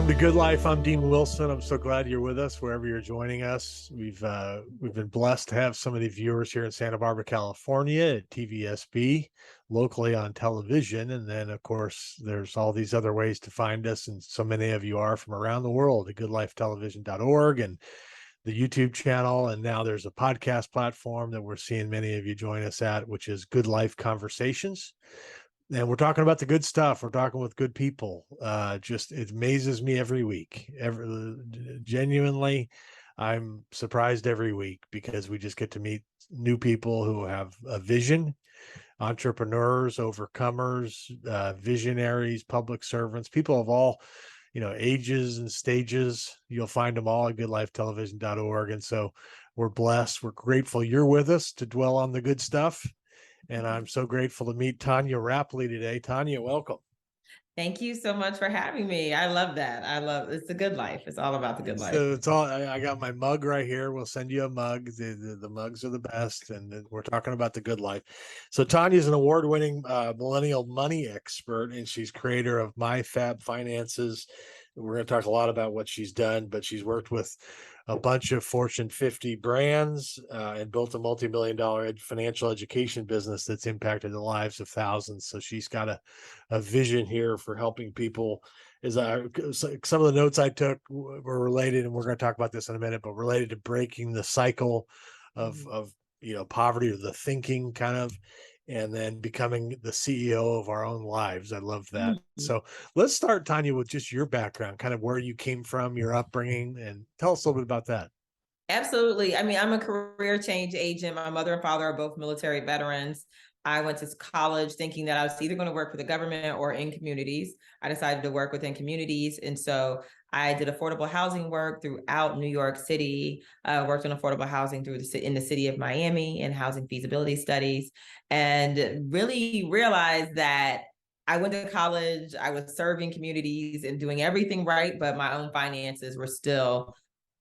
Welcome to Good Life. I'm Dean Wilson. I'm so glad you're with us wherever you're joining us. We've been blessed to have so many viewers here in Santa Barbara, California at TVSB, locally on television. And then, of course, there's all these other ways to find us. And so many of you are from around the world at goodlifetelevision.org and the YouTube channel. And now there's a podcast platform that we're seeing many of you join us at, which is Good Life Conversations. And we're talking about the good stuff. We're talking with good people. Just it amazes me every week. Genuinely, I'm surprised every week because we just get to meet new people who have a vision, entrepreneurs, overcomers, visionaries, public servants, people of all, ages and stages. You'll find them all at goodlifetelevision.org. And so we're blessed. We're grateful you're with us to dwell on the good stuff. And I'm so grateful to meet Tonya Rapley today. Tonya, welcome. Thank you so much for having me. I love that. It's the good life. It's all about the good life. So it's all, I got my mug right here. We'll send you a mug. The mugs are the best. And we're talking about the good life. So Tonya is an award-winning millennial money expert, and she's creator of My Fab Finances. We're going to talk a lot about what she's done, but she's worked with a bunch of Fortune 50 brands and built a multi-million-dollar financial education business that's impacted the lives of thousands. So she's got a vision here for helping people. Some of the notes I took were related, and we're going to talk about this in a minute, but related to breaking the cycle of poverty, or the thinking kind of, and then becoming the CEO of our own lives. I love that. So let's start, Tonya, with just your background, kind of where you came from, your upbringing, and tell us a little bit about that. Absolutely. I mean, I'm a career change agent. My mother and father are both military veterans. I went to college thinking that I was either going to work for the government or in communities. I decided to work within communities. And so I did affordable housing work throughout New York City, worked on affordable housing in the city of Miami and housing feasibility studies, and really realized that I went to college, I was serving communities and doing everything right, but my own finances were still,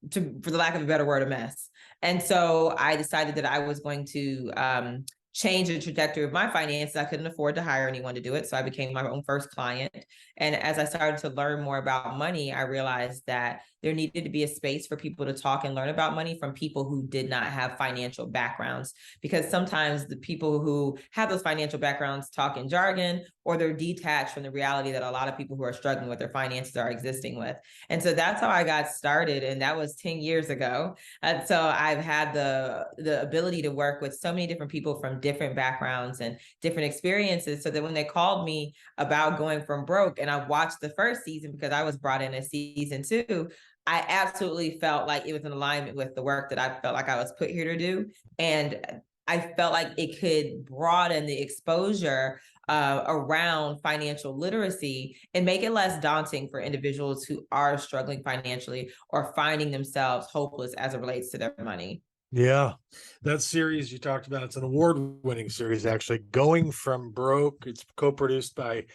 for the lack of a better word, a mess. And so I decided that I was going to change the trajectory of my finances. I couldn't afford to hire anyone to do it. So I became my own first client. And as I started to learn more about money, I realized that there needed to be a space for people to talk and learn about money from people who did not have financial backgrounds. Because sometimes the people who have those financial backgrounds talk in jargon, or they're detached from the reality that a lot of people who are struggling with their finances are existing with. And so that's how I got started. And that was 10 years ago. And so I've had the ability to work with so many different people from different backgrounds and different experiences, so that when they called me about going from broke, and I watched the first season because I was brought in as season 2, I absolutely felt like it was in alignment with the work that I felt like I was put here to do. And I felt like it could broaden the exposure around financial literacy and make it less daunting for individuals who are struggling financially or finding themselves hopeless as it relates to their money. Yeah, that series you talked about, it's an award-winning series, actually. Going from Broke. It's co-produced by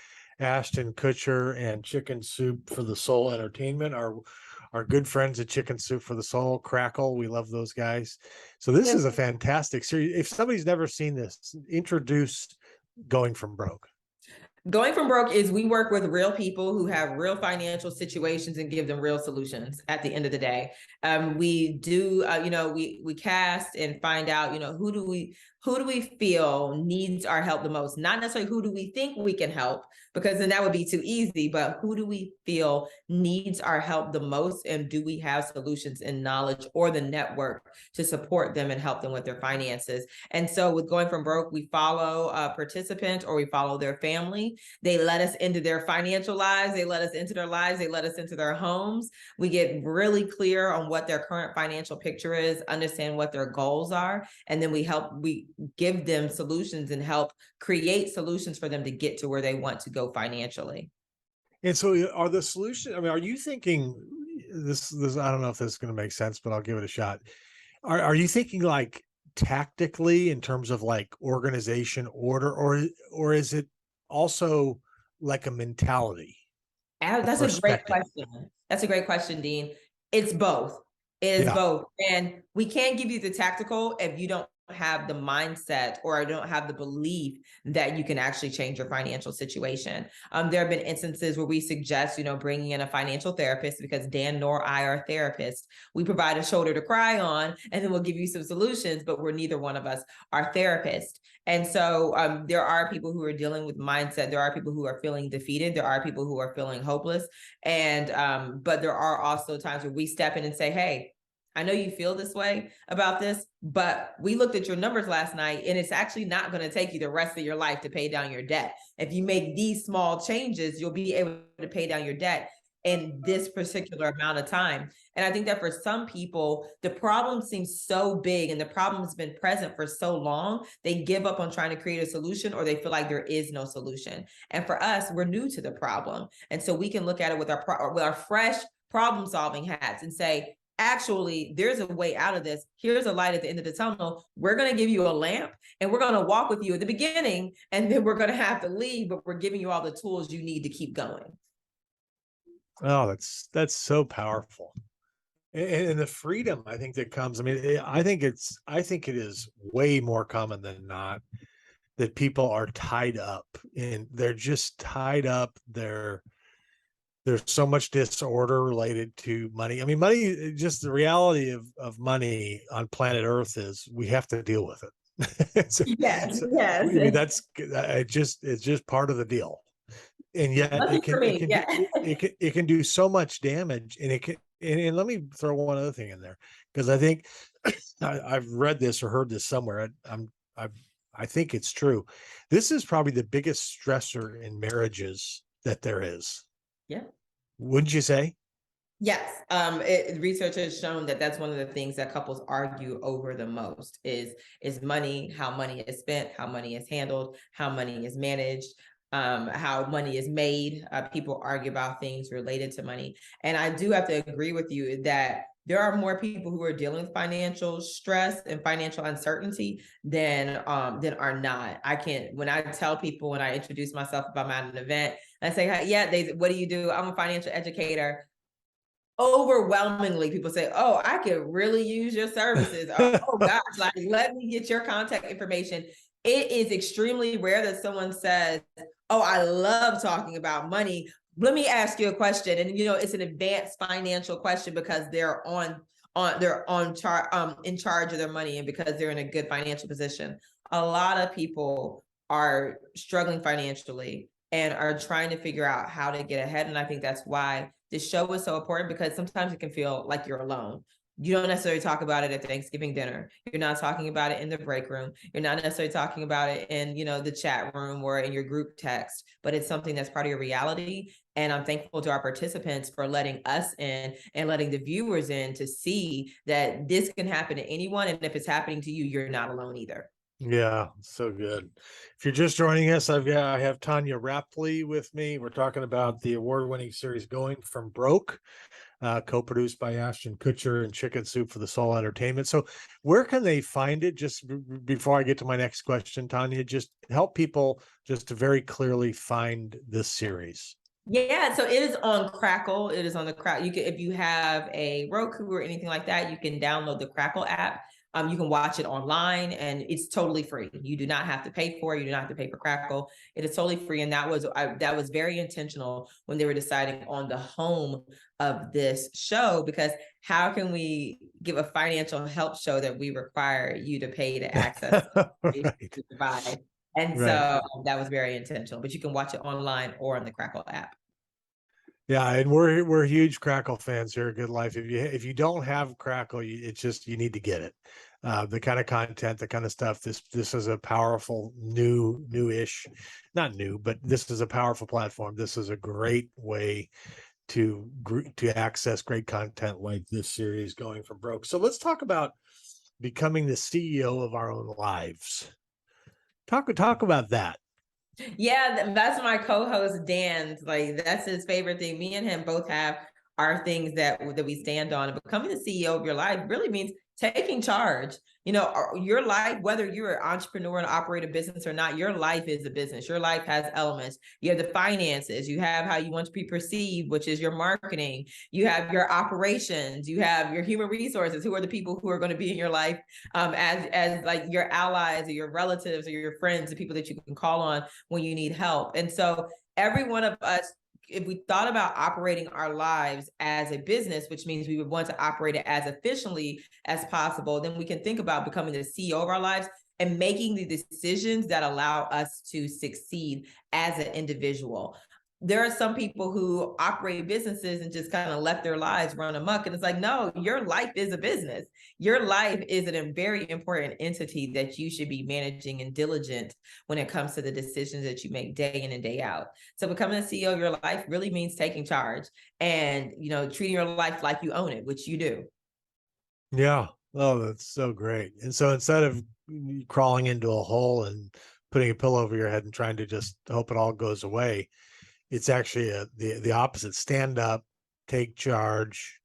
Ashton Kutcher and Chicken Soup for the Soul Entertainment, our good friends at Chicken Soup for the Soul, Crackle. We love those guys. So this is a fantastic series. If somebody's never seen this, introduce Going from Broke. Going from broke is we work with real people who have real financial situations and give them real solutions at the end of the day. We do, we cast and find out, who do we feel needs our help the most? Not necessarily who do we think we can help, because then that would be too easy, but who do we feel needs our help the most? And do we have solutions and knowledge or the network to support them and help them with their finances? And so with Going from Broke, we follow a participant or we follow their family. They let us into their financial lives. They let us into their lives. They let us into their homes. We get really clear on what their current financial picture is, understand what their goals are, and then we give them solutions and help create solutions for them to get to where they want to go financially. And so are the solutions, I mean, are you thinking this, I don't know if this is going to make sense, but I'll give it a shot. Are you thinking like tactically in terms of like organization, order, or is it also like a mentality? That's a great question. That's a great question, Dean. It's both. It is both. And we can't give you the tactical if you don't have the mindset or don't have the belief that you can actually change your financial situation. There have been instances where we suggest, bringing in a financial therapist, because Dan nor I are therapists. We provide a shoulder to cry on, and then we'll give you some solutions, but we're neither one of us are therapists. And so there are people who are dealing with mindset. There are people who are feeling defeated. There are people who are feeling hopeless. And but there are also times where we step in and say, hey, I know you feel this way about this, but we looked at your numbers last night, and it's actually not going to take you the rest of your life to pay down your debt. If you make these small changes, you'll be able to pay down your debt in this particular amount of time. And I think that for some people, the problem seems so big and the problem has been present for so long, they give up on trying to create a solution, or they feel like there is no solution. And for us, we're new to the problem. And so we can look at it with our fresh problem solving hats and say, actually, there's a way out of this. Here's a light at the end of the tunnel. We're going to give you a lamp, and we're going to walk with you at the beginning, and then we're going to have to leave, but we're giving you all the tools you need to keep going. Oh, that's so powerful. And the freedom, I think, that comes. I mean, I think it is way more common than not that people are tied up, and they're just tied up. There's so much disorder related to money. I mean, money, just the reality of money on planet Earth is we have to deal with it. so, Yes, so, I yes. mean, it's just part of the deal. And yet Lucky for me, yeah. it can do so much damage. And it can, and let me throw one other thing in there, because I think I've read this or heard this somewhere. I think it's true. This is probably the biggest stressor in marriages that there is. Yeah. Wouldn't you say? Yes, research has shown that that's one of the things that couples argue over the most is money, how money is spent, how money is handled, how money is managed, how money is made. People argue about things related to money, and I do have to agree with you that there are more people who are dealing with financial stress and financial uncertainty than are not. I can't. When I tell people, when I introduce myself, if I'm at an event, I say, "Yeah, what do you do?" I'm a financial educator. Overwhelmingly, people say, oh, I could really use your services. Oh gosh, like, let me get your contact information. It is extremely rare that someone says, oh, I love talking about money. Let me ask you a question. And it's an advanced financial question because they're in charge of their money, and because they're in a good financial position. A lot of people are struggling financially and are trying to figure out how to get ahead. And I think that's why this show is so important, because sometimes it can feel like you're alone. You don't necessarily talk about it at Thanksgiving dinner. You're not talking about it in the break room. You're not necessarily talking about it in, the chat room or in your group text, but it's something that's part of your reality. And I'm thankful to our participants for letting us in and letting the viewers in to see that this can happen to anyone. And if it's happening to you, you're not alone either. Yeah, so good. If you're just joining us, I have Tonya Rapley with me. We're talking about the award-winning series Going from Broke, co-produced by Ashton Kutcher and Chicken Soup for the Soul Entertainment. So where can they find it? Just before I get to my next question, Tonya, just help people just to very clearly find this series. Yeah, so it is on Crackle. It is on the Crackle. You can, if you have a Roku or anything like that, you can download the Crackle app. You can watch it online, and it's totally free. You do not have to pay for it. You do not have to pay for Crackle. It is totally free, and that was very intentional when they were deciding on the home of this show, because how can we give a financial help show that we require you to pay to access Right. to provide? And Right. so that was very intentional. But you can watch it online or on the Crackle app. Yeah, and we're huge Crackle fans here at Good Life. If you don't have Crackle, it's just you need to get it. The kind of content, the kind of stuff. This is a powerful newish, not new, but this is a powerful platform. This is a great way to access great content like this series, Going from Broke. So let's talk about becoming the CEO of our own lives. Talk about that. Yeah, that's my co-host Dan's. Like, that's his favorite thing. Me and him both have our things that we stand on. And becoming the CEO of your life really means taking charge. Your life, whether you're an entrepreneur and operate a business or not, your life is a business. Your life has elements. You have the finances, you have how you want to be perceived, which is your marketing, you have your operations, you have your human resources, who are the people who are going to be in your life, as like your allies or your relatives or your friends, the people that you can call on when you need help. And so every one of us, if we thought about operating our lives as a business, which means we would want to operate it as efficiently as possible, then we can think about becoming the CEO of our lives and making the decisions that allow us to succeed as an individual. There are some people who operate businesses and just kind of let their lives run amok. And it's like, no, your life is a business. Your life is a very important entity that you should be managing and diligent when it comes to the decisions that you make day in and day out. So becoming a CEO of your life really means taking charge and, treating your life like you own it, which you do. Yeah. Oh, that's so great. And so instead of crawling into a hole and putting a pillow over your head and trying to just hope it all goes away, it's actually the opposite. Stand up, take charge,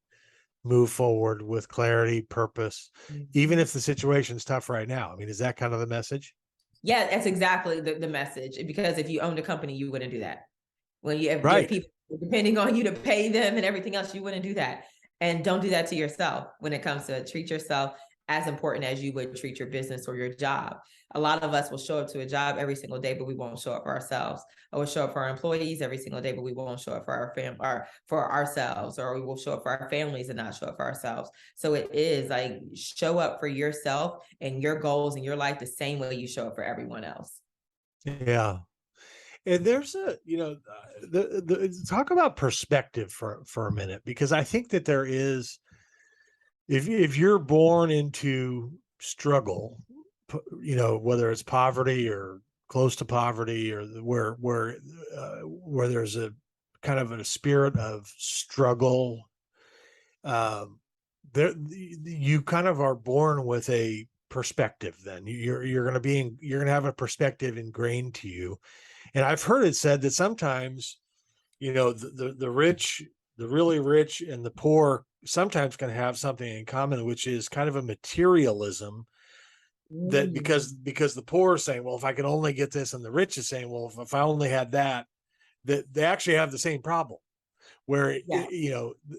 move forward with clarity, purpose, even Mhm. if the situation's tough right now. I mean, is that kind of the message? Yeah, that's exactly the message. Because if you owned a company, you wouldn't do that. When you have Right. people depending on you to pay them and everything else, you wouldn't do that. And don't do that to yourself when it comes to treat yourself as important as you would treat your business or your job. A lot of us will show up to a job every single day, but we won't show up for ourselves. Or we'll show up for our employees every single day, but we won't show up for our or for ourselves, or we will show up for our families and not show up for ourselves. So it is like, show up for yourself and your goals in your life the same way you show up for everyone else. Yeah. And there's talk about perspective for a minute, because I think that there is, if you're born into struggle, whether it's poverty or close to poverty, or where there's a kind of a spirit of struggle, um, there you kind of are born with a perspective. Then you're going to have a perspective ingrained to you. And I've heard it said that sometimes, the rich, the really rich and the poor sometimes can have something in common, which is kind of a materialism, that Mm, because the poor are saying, well, if I could only get this, and the rich is saying, well, if I only had that, that they actually have the same problem, where yeah.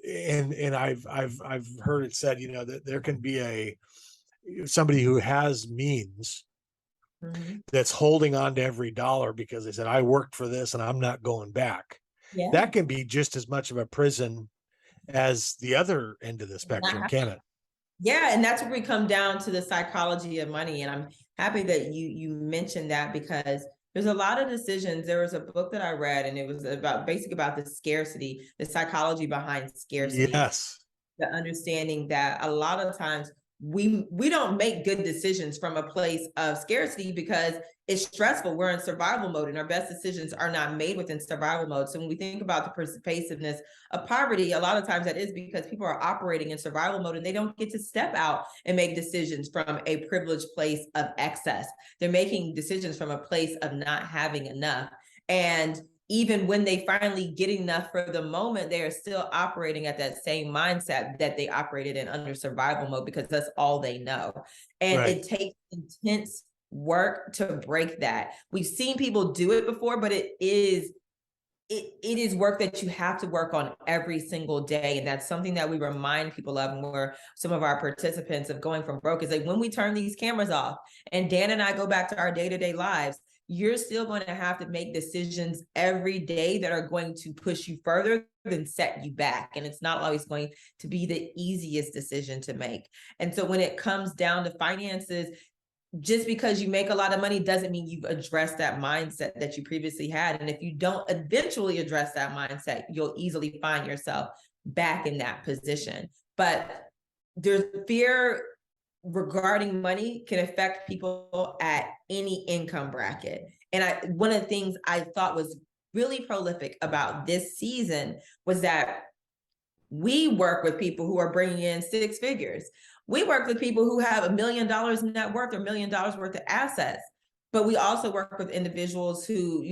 and I've heard it said, that there can be somebody who has means Mhm. that's holding on to every dollar because they said, I worked for this and I'm not going back. Yeah. That can be just as much of a prison as the other end of the spectrum, can it? Yeah, and that's where we come down to the psychology of money. And I'm happy that you mentioned that, because there's a lot of decisions. There was a book that I read, and it was about basically about the scarcity, the psychology behind scarcity, Yes. the understanding that a lot of times we don't make good decisions from a place of scarcity because it's stressful. We're in survival mode, and our best decisions are not made within survival mode. So when we think about the pervasiveness of poverty, a lot of times that is because people are operating in survival mode and they don't get to step out and make decisions from a privileged place of excess. They're making decisions from a place of not having enough. And even when they finally get enough for the moment, they are still operating at that same mindset that they operated in under survival mode, because that's all they know. And Right. it takes intense work to break that. We've seen people do it before, but it is work that you have to work on every single day. And that's something that we remind people of, and where some of our participants of going from broke is like, when we turn these cameras off and Dan and I go back to our day-to-day lives, you're still going to have to make decisions every day that are going to push you further than set you back. And it's not always going to be the easiest decision to make. And so when it comes down to finances, just because you make a lot of money doesn't mean you've addressed that mindset that you previously had. And if you don't eventually address that mindset, you'll easily find yourself back in that position. But there's fear regarding money can affect people at any income bracket. And one of the things I thought was really prolific about this season was that we work with people who are bringing in six figures. We work with people who have $1 million in net worth or $1 million worth of assets. But we also work with individuals who,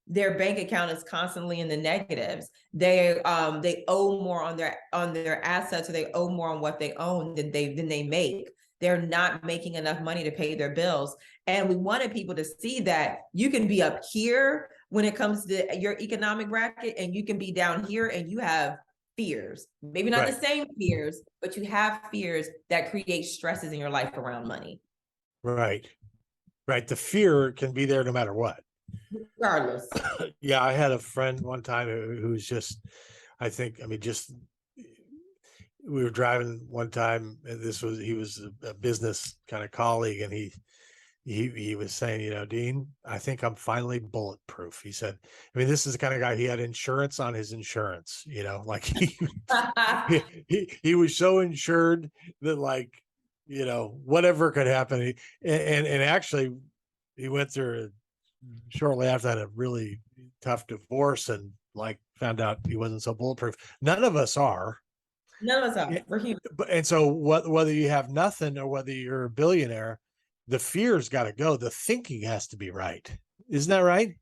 their bank account is constantly in the negatives. They owe more on their assets, or they owe more on what they own than they make. They're not making enough money to pay their bills. And we wanted people to see that you can be up here when it comes to your economic bracket, and you can be down here and you have fears. Maybe not the Right. same fears, but you have fears that create stresses in your life around money. Right. Right. The fear can be there no matter what. Regardless. Yeah, I had a friend one time who's just, I mean, just we were driving one time, and he was a business kind of colleague, and he was saying, Dean, I think I'm finally bulletproof. He said, I mean, this is the kind of guy, he had insurance on his insurance, like he was so insured that, like, whatever could happen. And actually he went through shortly after that a really tough divorce, and like found out he wasn't so bulletproof. None of us are. None of us are. We're human. And so whether you have nothing or whether you're a billionaire, the fear's got to go. The thinking has to be right. Isn't that right?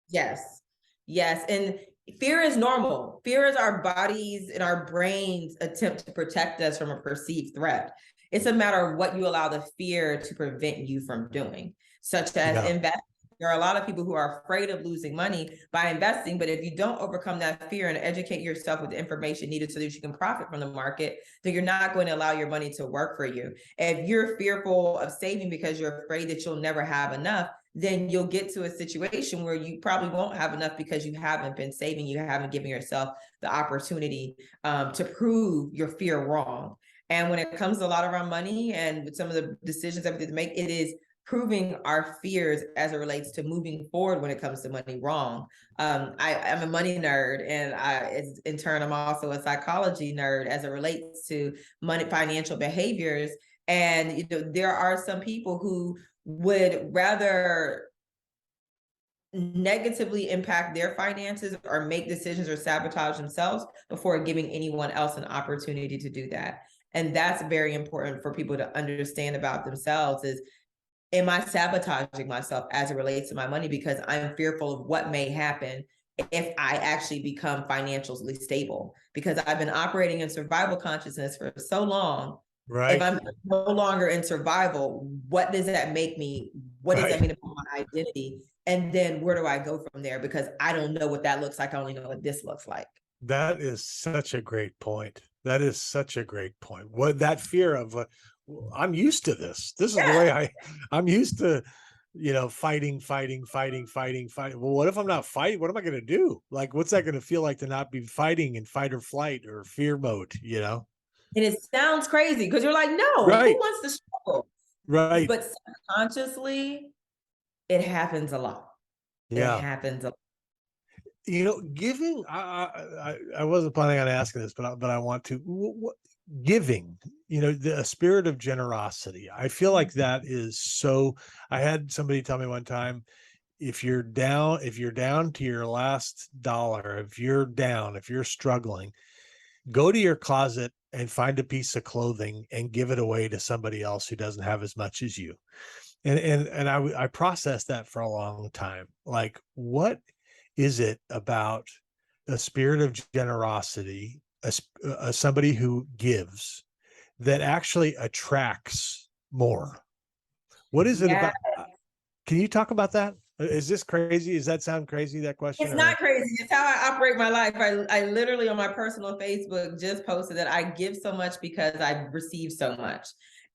Yes. Yes. And fear is normal. Fear is our bodies and our brains attempt to protect us from a perceived threat. It's a matter of what you allow the fear to prevent you from doing, such as Yeah. investing. There are a lot of people who are afraid of losing money by investing, but if you don't overcome that fear and educate yourself with the information needed so that you can profit from the market, then you're not going to allow your money to work for you. If you're fearful of saving because you're afraid that you'll never have enough, then you'll get to a situation where you probably won't have enough because you haven't been saving. You haven't given yourself the opportunity to prove your fear wrong. And when it comes to a lot of our money and with some of the decisions that we have to make, it is proving our fears as it relates to moving forward when it comes to money wrong. I'm a money nerd, and in turn, I'm also a psychology nerd as it relates to money, financial behaviors. And there are some people who would rather negatively impact their finances or make decisions or sabotage themselves before giving anyone else an opportunity to do that. And that's very important for people to understand about themselves is, am I sabotaging myself as it relates to my money because I'm fearful of what may happen if I actually become financially stable? Because I've been operating in survival consciousness for so long. If Right. I'm no longer in survival, what does that make me? What does that Right. mean about my identity? And then where do I go from there? Because I don't know what that looks like. I only know what this looks like. That is such a great point. That is such a great point. What that fear of, I'm used to this. This is the way Yeah. I'm used to, fighting. Well, what if I'm not fighting? What am I going to do? Like, what's that going to feel like to not be fighting in fight or flight or fear mode? And it sounds crazy because you're like, no, who Right. wants to struggle? Right. But subconsciously, it happens a lot. It Yeah. happens a lot. Giving. I wasn't planning on asking this, but I want to. Giving. A spirit of generosity. I feel like that is so. I had somebody tell me one time, if you're down to your last dollar, if you're struggling, go to your closet and find a piece of clothing and give it away to somebody else who doesn't have as much as you. And I processed that for a long time. Like, what is it about a spirit of generosity, somebody who gives, that actually attracts more? What is it Yeah, about? Can you talk about that? Is this crazy? Does that sound crazy, that question? it's Or not crazy. It's how I operate my life. I literally on my personal Facebook just posted that I give so much because I receive so much.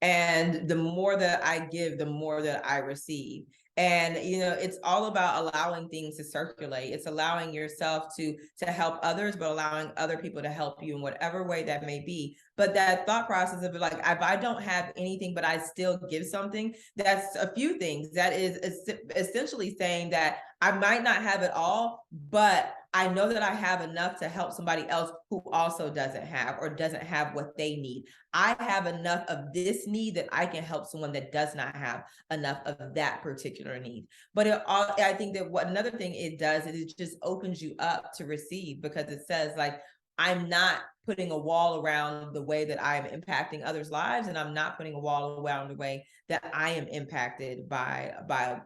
And the more that I give, the more that I receive. And it's all about allowing things to circulate. It's allowing yourself to help others, but allowing other people to help you in whatever way that may be. But that thought process of like, if I don't have anything, but I still give something, that's a few things. That is essentially saying that I might not have it all, but I know that I have enough to help somebody else who also doesn't have or doesn't have what they need. I have enough of this need that I can help someone that does not have enough of that particular need. But I think that what another thing it does is it just opens you up to receive, because it says like, I'm not putting a wall around the way that I'm impacting others' lives, and I'm not putting a wall around the way that I am impacted by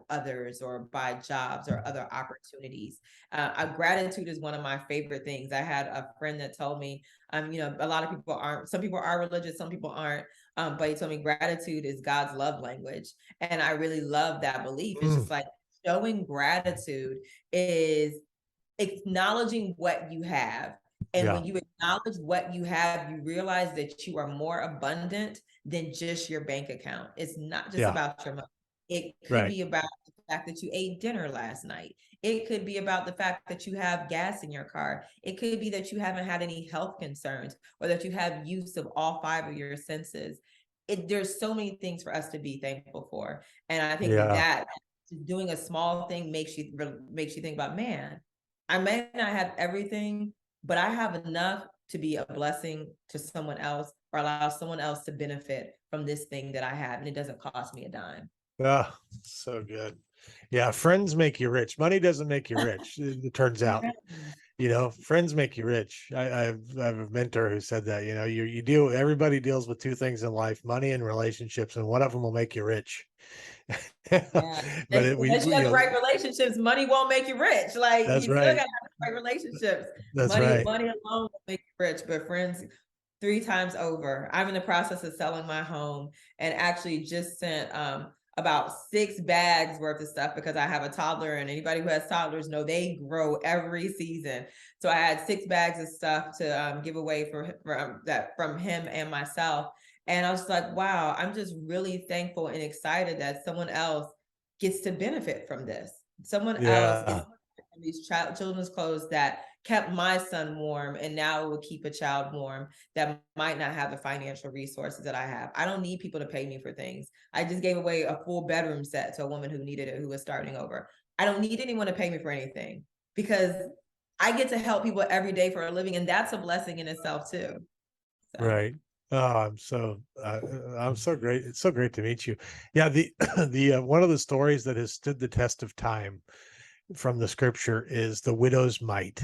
others or by jobs or other opportunities. Gratitude is one of my favorite things. I had a friend that told me, a lot of people aren't. Some people are religious, some people aren't. But he told me gratitude is God's love language, and I really love that belief. It's Mm, just like showing gratitude is acknowledging what you have. And yeah. when you acknowledge what you have, you realize that you are more abundant than just your bank account. It's not just Yeah. about your money. It could Right. be about the fact that you ate dinner last night. It could be about the fact that you have gas in your car. It could be that you haven't had any health concerns or that you have use of all five of your senses. There's so many things for us to be thankful for. And I think Yeah. that doing a small thing makes you think about, man, I may not have everything, but I have enough to be a blessing to someone else or allow someone else to benefit from this thing that I have. And it doesn't cost me a dime. Ah, so good. Yeah, friends make you rich. Money doesn't make you rich. It turns out, friends make you rich. I have a mentor who said that, you deal, everybody deals with two things in life, money and relationships, and one of them will make you rich. Yeah. But Unless you have the right relationships, money won't make you rich. Like that's you still right. gotta have the right relationships. That's Money, right. money alone will make you rich, but friends, three times over. I'm in the process of selling my home and actually just sent about 6 bags worth of stuff because I have a toddler, and anybody who has toddlers know they grow every season. So I had 6 bags of stuff to give away from him and myself. And I was like, wow, I'm just really thankful and excited that someone else gets to benefit from this. Someone else gets Yeah. from these children's clothes that kept my son warm, and now it will keep a child warm that might not have the financial resources that I have. I don't need people to pay me for things. I just gave away a full bedroom set to a woman who needed it, who was starting over. I don't need anyone to pay me for anything because I get to help people every day for a living, and that's a blessing in itself too. So. Right. Oh, I'm so great. It's so great to meet you. Yeah, the the one of the stories that has stood the test of time from the scripture is the widow's mite.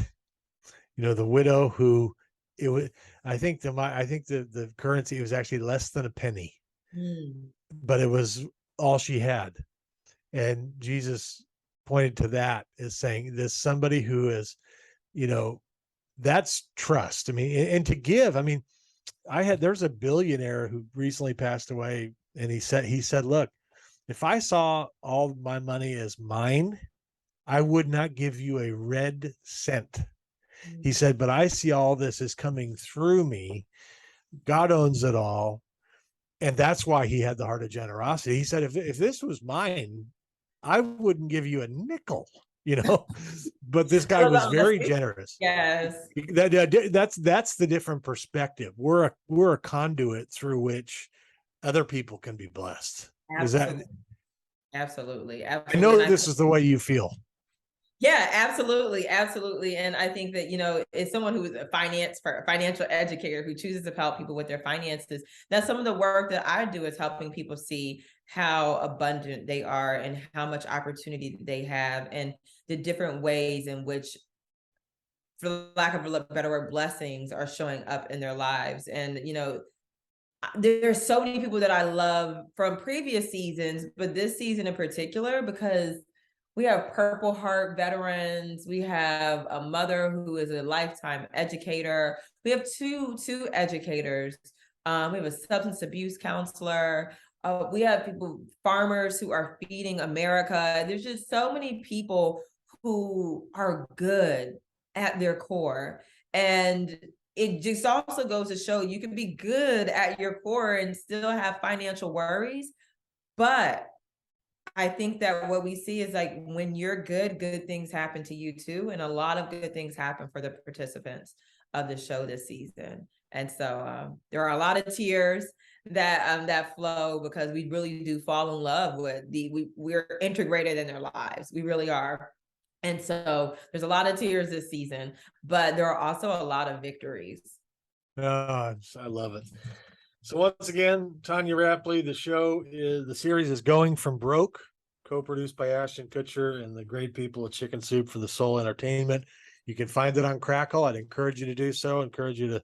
The widow who it was. I think the currency was actually less than a penny, Mm. but it was all she had. And Jesus pointed to that as saying, "There's somebody who is, you know, that's trust." I mean, and to give. I mean, there's a billionaire who recently passed away, and he said, "Look, if I saw all my money as mine, I would not give you a red cent." He Mm. said, "But I see all this is coming through me. God owns it all." And that's why he had the heart of generosity. He said, if this was mine, I wouldn't give you a nickel, you know, but this I guy love was the very honesty. generous. Yes, That's the different perspective. We're a conduit through which other people can be blessed. Is that, absolutely, absolutely, I absolutely. know And I this is the way you feel. Yeah, absolutely, absolutely. And I think that, as someone who is a financial educator who chooses to help people with their finances, that's some of the work that I do is helping people see how abundant they are and how much opportunity they have and the different ways in which, for lack of a better word, blessings are showing up in their lives. And, there's so many people that I love from previous seasons, but this season in particular, because we have Purple Heart veterans, we have a mother who is a lifetime educator, we have two educators, we have a substance abuse counselor, we have farmers who are feeding America. There's just so many people who are good at their core. And it just also goes to show you can be good at your core and still have financial worries. But I think that what we see is like when you're good things happen to you too. And a lot of good things happen for the participants of the show this season. And so there are a lot of tears that flow because we really do fall in love with we're integrated in their lives. We really are. And so there's a lot of tears this season, but there are also a lot of victories. Oh, I love it. So once again, Tonya Rapley, the series is Going from Broke, co-produced by Ashton Kutcher and the great people at Chicken Soup for the Soul Entertainment. You can find it on Crackle. I'd encourage you to do so. Encourage you to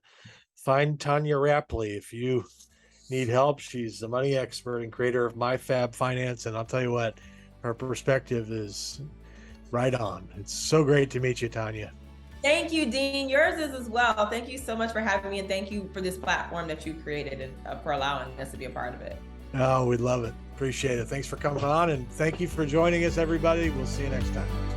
find Tonya Rapley if you need help. She's the money expert and creator of MyFab Finance. And I'll tell you what, her perspective is right on. It's so great to meet you, Tonya. Thank you, Dean. Yours is as well. Thank you so much for having me, and thank you for this platform that you created and for allowing us to be a part of it. Oh, we love it. Appreciate it. Thanks for coming on, and thank you for joining us, everybody. We'll see you next time.